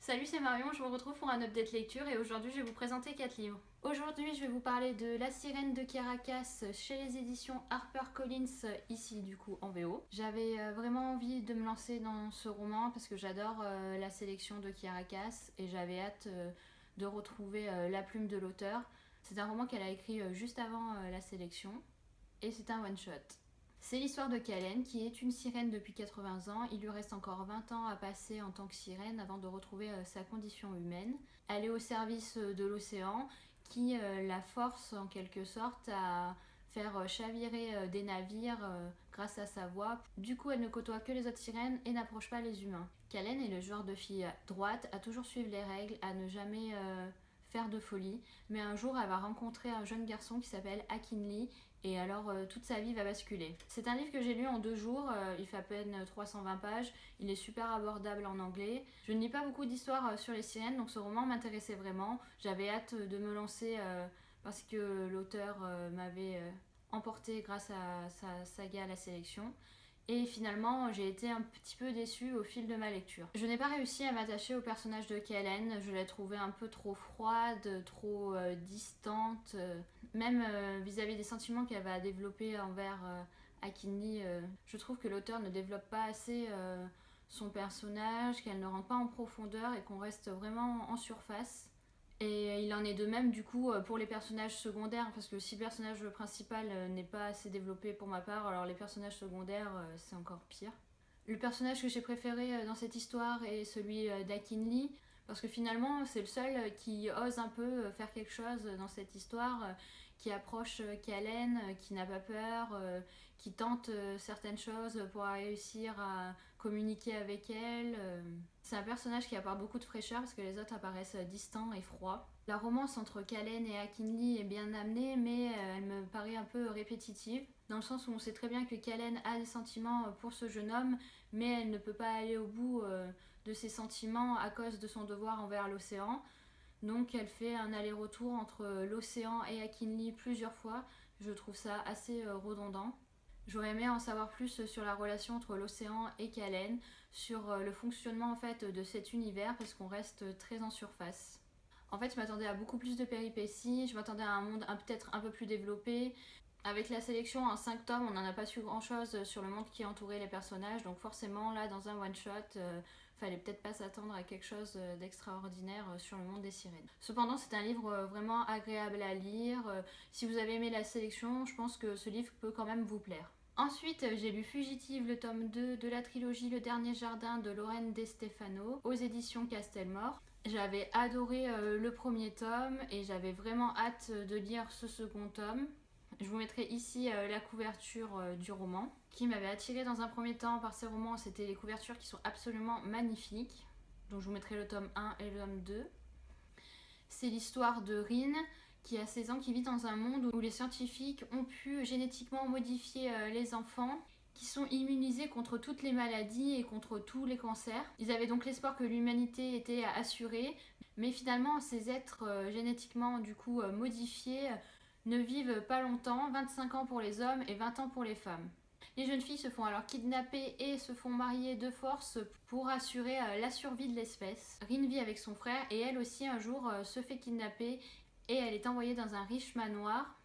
Salut, c'est Marion, je vous retrouve pour un update lecture et aujourd'hui je vais vous présenter 4 livres. Aujourd'hui je vais vous parler de La Sirène de Caracas chez les éditions HarperCollins, ici du coup en VO. J'avais vraiment envie de me lancer dans ce roman parce que j'adore la sélection de Caracas et j'avais hâte de retrouver la plume de l'auteur. C'est un roman qu'elle a écrit juste avant la sélection et c'est un one-shot. C'est l'histoire de Kalen qui est une sirène depuis 80 ans. Il lui reste encore 20 ans à passer en tant que sirène avant de retrouver sa condition humaine. Elle est au service de l'océan qui la force en quelque sorte à faire chavirer des navires grâce à sa voix. Du coup, elle ne côtoie que les autres sirènes et n'approche pas les humains. Kalen est le genre de fille droite, à toujours suivre les règles, à ne jamais faire de folie. Mais un jour, elle va rencontrer un jeune garçon qui s'appelle Akinli et alors toute sa vie va basculer. C'est un livre que j'ai lu en 2 jours, il fait à peine 320 pages, il est super abordable en anglais. Je ne lis pas beaucoup d'histoires sur les sirènes, donc ce roman m'intéressait vraiment. J'avais hâte de me lancer parce que l'auteur m'avait emporté grâce à sa saga à la sélection. Et finalement, j'ai été un petit peu déçue au fil de ma lecture. Je n'ai pas réussi à m'attacher au personnage de Kellen, je l'ai trouvée un peu trop froide, trop distante, même vis-à-vis des sentiments qu'elle va développer envers Akinli. Je trouve que l'auteur ne développe pas assez son personnage, qu'elle ne rentre pas en profondeur et qu'on reste vraiment en surface. Et il en est de même du coup pour les personnages secondaires, parce que si le personnage principal n'est pas assez développé pour ma part, alors les personnages secondaires c'est encore pire. Le personnage que j'ai préféré dans cette histoire est celui d'Akinli, parce que finalement c'est le seul qui ose un peu faire quelque chose dans cette histoire, qui approche Kalen, qui n'a pas peur, qui tente certaines choses pour réussir à communiquer avec elle. C'est un personnage qui apporte beaucoup de fraîcheur parce que les autres apparaissent distants et froids. La romance entre Kalen et Akinli est bien amenée, mais elle me paraît un peu répétitive, dans le sens où on sait très bien que Kalen a des sentiments pour ce jeune homme, mais elle ne peut pas aller au bout de ses sentiments à cause de son devoir envers l'océan. Donc elle fait un aller-retour entre l'océan et Akinli plusieurs fois. Je trouve ça assez redondant. J'aurais aimé en savoir plus sur la relation entre l'océan et Kalen, sur le fonctionnement en fait de cet univers parce qu'on reste très en surface. En fait, je m'attendais à beaucoup plus de péripéties, je m'attendais à un monde peut-être un peu plus développé. Avec la sélection en 5 tomes, on n'en a pas su grand-chose sur le monde qui entourait les personnages, donc forcément là dans un one-shot, fallait peut-être pas s'attendre à quelque chose d'extraordinaire sur le monde des sirènes. Cependant, c'est un livre vraiment agréable à lire. Si vous avez aimé la sélection, je pense que ce livre peut quand même vous plaire. Ensuite, j'ai lu Fugitive, le tome 2 de la trilogie Le Dernier Jardin de Lorraine De Stefano aux éditions Castelmore. J'avais adoré le premier tome et j'avais vraiment hâte de lire ce second tome. Je vous mettrai ici la couverture du roman. Qui m'avait attirée dans un premier temps par ces romans, c'était les couvertures qui sont absolument magnifiques. Donc je vous mettrai le tome 1 et le tome 2. C'est l'histoire de Rin, qui a 16 ans, qui vit dans un monde où les scientifiques ont pu génétiquement modifier les enfants qui sont immunisés contre toutes les maladies et contre tous les cancers. Ils avaient donc l'espoir que l'humanité était assurée, mais finalement ces êtres génétiquement du coup modifiés ne vivent pas longtemps, 25 ans pour les hommes et 20 ans pour les femmes. Les jeunes filles se font alors kidnapper et se font marier de force pour assurer la survie de l'espèce. Rin vit avec son frère et elle aussi un jour se fait kidnapper et elle est envoyée dans un riche manoir.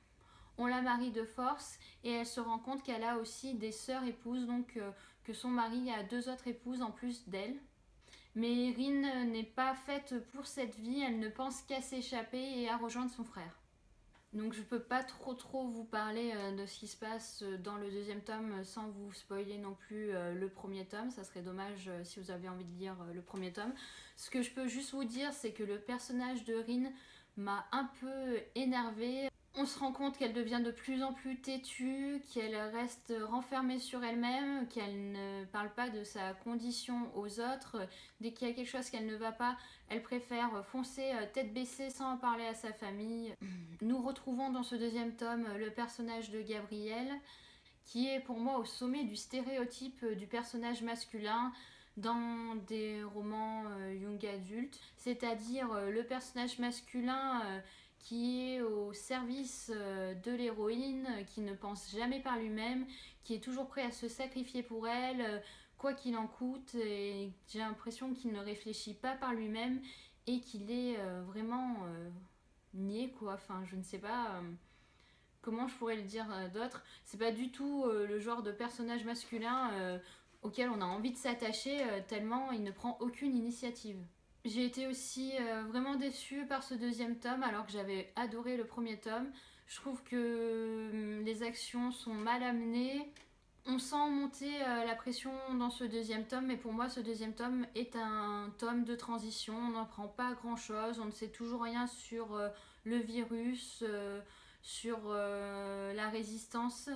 On la marie de force et elle se rend compte qu'elle a aussi des sœurs épouses, donc que son mari a 2 autres épouses en plus d'elle. Mais Rin n'est pas faite pour cette vie, elle ne pense qu'à s'échapper et à rejoindre son frère. Donc je peux pas trop vous parler de ce qui se passe dans le deuxième tome sans vous spoiler non plus le premier tome. Ça serait dommage si vous avez envie de lire le premier tome. Ce que je peux juste vous dire, c'est que le personnage de Rin m'a un peu énervée. On se rend compte qu'elle devient de plus en plus têtue, qu'elle reste renfermée sur elle-même, qu'elle ne parle pas de sa condition aux autres. Dès qu'il y a quelque chose qu'elle ne va pas, elle préfère foncer tête baissée sans en parler à sa famille. Nous retrouvons dans ce deuxième tome le personnage de Gabriel, qui est pour moi au sommet du stéréotype du personnage masculin dans des romans young adultes, c'est-à-dire le personnage masculin qui est au service de l'héroïne, qui ne pense jamais par lui-même, qui est toujours prêt à se sacrifier pour elle, quoi qu'il en coûte, et j'ai l'impression qu'il ne réfléchit pas par lui-même et qu'il est vraiment niais quoi, enfin je ne sais pas comment je pourrais le dire d'autre. C'est pas du tout le genre de personnage masculin auquel on a envie de s'attacher tellement il ne prend aucune initiative. J'ai été aussi vraiment déçue par ce deuxième tome alors que j'avais adoré le premier tome. Je trouve que les actions sont mal amenées. On sent monter la pression dans ce deuxième tome, mais pour moi ce deuxième tome est un tome de transition. On n'en prend pas grand chose, on ne sait toujours rien sur le virus, sur la résistance.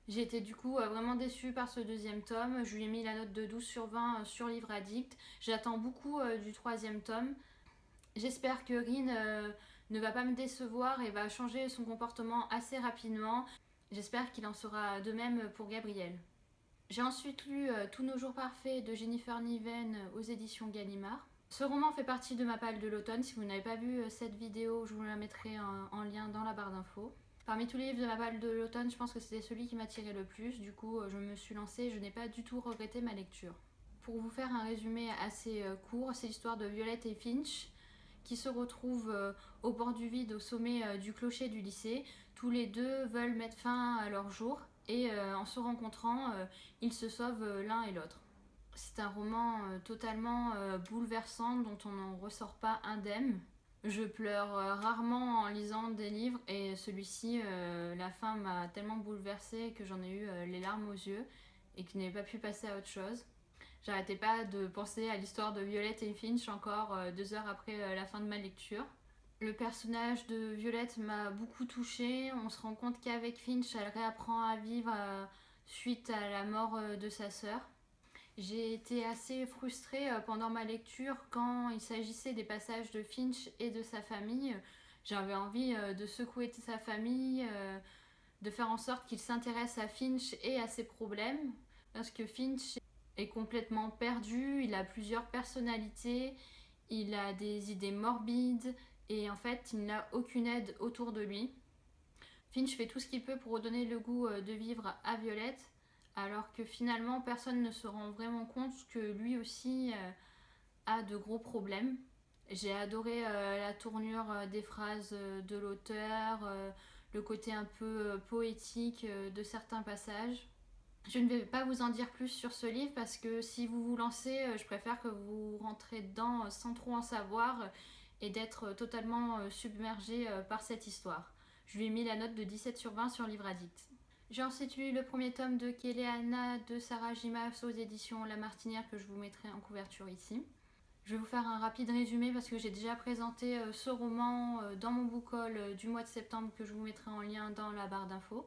J'ai été du coup vraiment déçue par ce deuxième tome. Je lui ai mis la note de 12/20 sur Livre Addict. J'attends beaucoup du troisième tome. J'espère que Rin ne va pas me décevoir et va changer son comportement assez rapidement. J'espère qu'il en sera de même pour Gabriel. J'ai ensuite lu Tous nos jours parfaits de Jennifer Niven aux éditions Gallimard. Ce roman fait partie de ma palle de l'automne. Si vous n'avez pas vu cette vidéo, je vous la mettrai en lien dans la barre d'infos. Parmi tous les livres de ma palle de l'automne, je pense que c'était celui qui m'attirait le plus. Du coup, je me suis lancée et je n'ai pas du tout regretté ma lecture. Pour vous faire un résumé assez court, c'est l'histoire de Violette et Finch qui se retrouvent au bord du vide au sommet du clocher du lycée. Tous les deux veulent mettre fin à leur jour et en se rencontrant, ils se sauvent l'un et l'autre. C'est un roman totalement bouleversant dont on n'en ressort pas indemne. Je pleure rarement en lisant des livres et celui-ci, la fin m'a tellement bouleversée que j'en ai eu les larmes aux yeux et que je n'ai pas pu passer à autre chose. J'arrêtais pas de penser à l'histoire de Violette et Finch encore 2 heures après la fin de ma lecture. Le personnage de Violette m'a beaucoup touchée. On se rend compte qu'avec Finch, elle réapprend à vivre suite à la mort de sa sœur. J'ai été assez frustrée pendant ma lecture quand il s'agissait des passages de Finch et de sa famille. J'avais envie de secouer sa famille, de faire en sorte qu'il s'intéresse à Finch et à ses problèmes. Parce que Finch est complètement perdu, il a plusieurs personnalités, il a des idées morbides et en fait il n'a aucune aide autour de lui. Finch fait tout ce qu'il peut pour redonner le goût de vivre à Violette, alors que finalement personne ne se rend vraiment compte que lui aussi a de gros problèmes. J'ai adoré la tournure des phrases de l'auteur, le côté un peu poétique de certains passages. Je ne vais pas vous en dire plus sur ce livre parce que si vous vous lancez, je préfère que vous rentrez dedans sans trop en savoir et d'être totalement submergé par cette histoire. Je lui ai mis la note de 17/20 sur Livre Addict. J'ai ensuite lu le premier tome de Kéléana de Sarah Gimas aux éditions La Martinière que je vous mettrai en couverture ici. Je vais vous faire un rapide résumé parce que j'ai déjà présenté ce roman dans mon book haul du mois de septembre que je vous mettrai en lien dans la barre d'infos.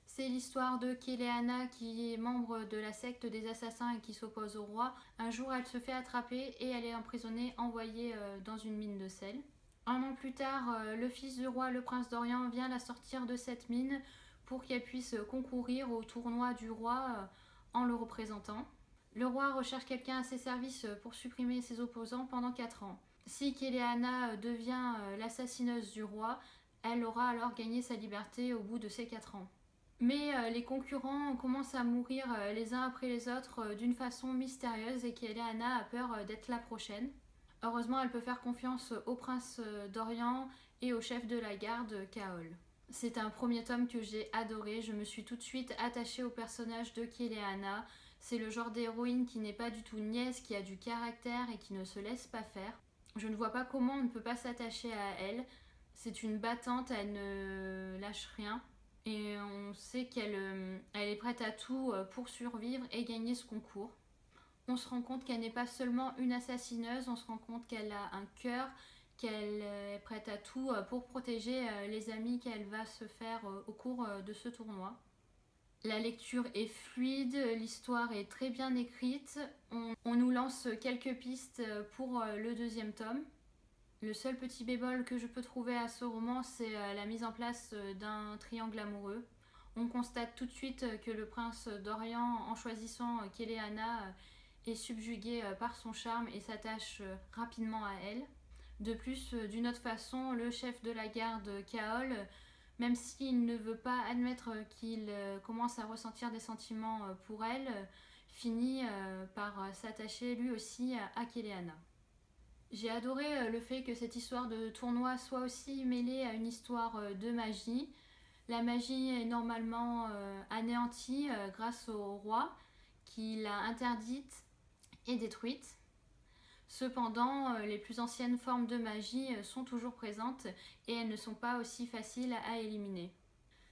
C'est l'histoire de Kéléana qui est membre de la secte des assassins et qui s'oppose au roi. Un jour, elle se fait attraper et elle est emprisonnée, envoyée dans une mine de sel. 1 an plus tard, le fils du roi, le prince d'Orient, vient la sortir de cette mine pour qu'elle puisse concourir au tournoi du roi en le représentant. Le roi recherche quelqu'un à ses services pour supprimer ses opposants pendant 4 ans. Si Kéléana devient l'assassineuse du roi, elle aura alors gagné sa liberté au bout de ces 4 ans. Mais les concurrents commencent à mourir les uns après les autres d'une façon mystérieuse et Kéléana a peur d'être la prochaine. Heureusement, elle peut faire confiance au prince d'Orient et au chef de la garde, Kaol. C'est un premier tome que j'ai adoré, je me suis tout de suite attachée au personnage de Kéléana. C'est le genre d'héroïne qui n'est pas du tout niaise, qui a du caractère et qui ne se laisse pas faire. Je ne vois pas comment on ne peut pas s'attacher à elle. C'est une battante, elle ne lâche rien. Et on sait qu'elle est prête à tout pour survivre et gagner ce concours. On se rend compte qu'elle n'est pas seulement une assassineuse, on se rend compte qu'elle a un cœur, qu'elle est prête à tout pour protéger les amis qu'elle va se faire au cours de ce tournoi. La lecture est fluide, l'histoire est très bien écrite, on nous lance quelques pistes pour le deuxième tome. Le seul petit bémol que je peux trouver à ce roman, c'est la mise en place d'un triangle amoureux. On constate tout de suite que le prince d'Orient, en choisissant Kéléana, est subjugué par son charme et s'attache rapidement à elle. De plus, d'une autre façon, le chef de la garde, Kaol, même s'il ne veut pas admettre qu'il commence à ressentir des sentiments pour elle, finit par s'attacher lui aussi à Keleana. J'ai adoré le fait que cette histoire de tournoi soit aussi mêlée à une histoire de magie. La magie est normalement anéantie grâce au roi qui l'a interdite et détruite. Cependant, les plus anciennes formes de magie sont toujours présentes et elles ne sont pas aussi faciles à éliminer.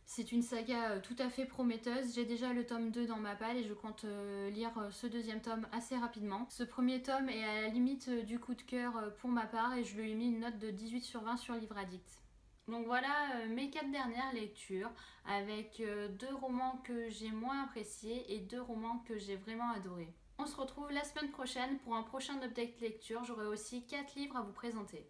C'est une saga tout à fait prometteuse. J'ai déjà le tome 2 dans ma palle et je compte lire ce deuxième tome assez rapidement. Ce premier tome est à la limite du coup de cœur pour ma part et je lui ai mis une note de 18/20 sur Livre Addict. Donc voilà mes 4 dernières lectures avec 2 romans que j'ai moins appréciés et 2 romans que j'ai vraiment adorés. On se retrouve la semaine prochaine pour un prochain update lecture. J'aurai aussi 4 livres à vous présenter.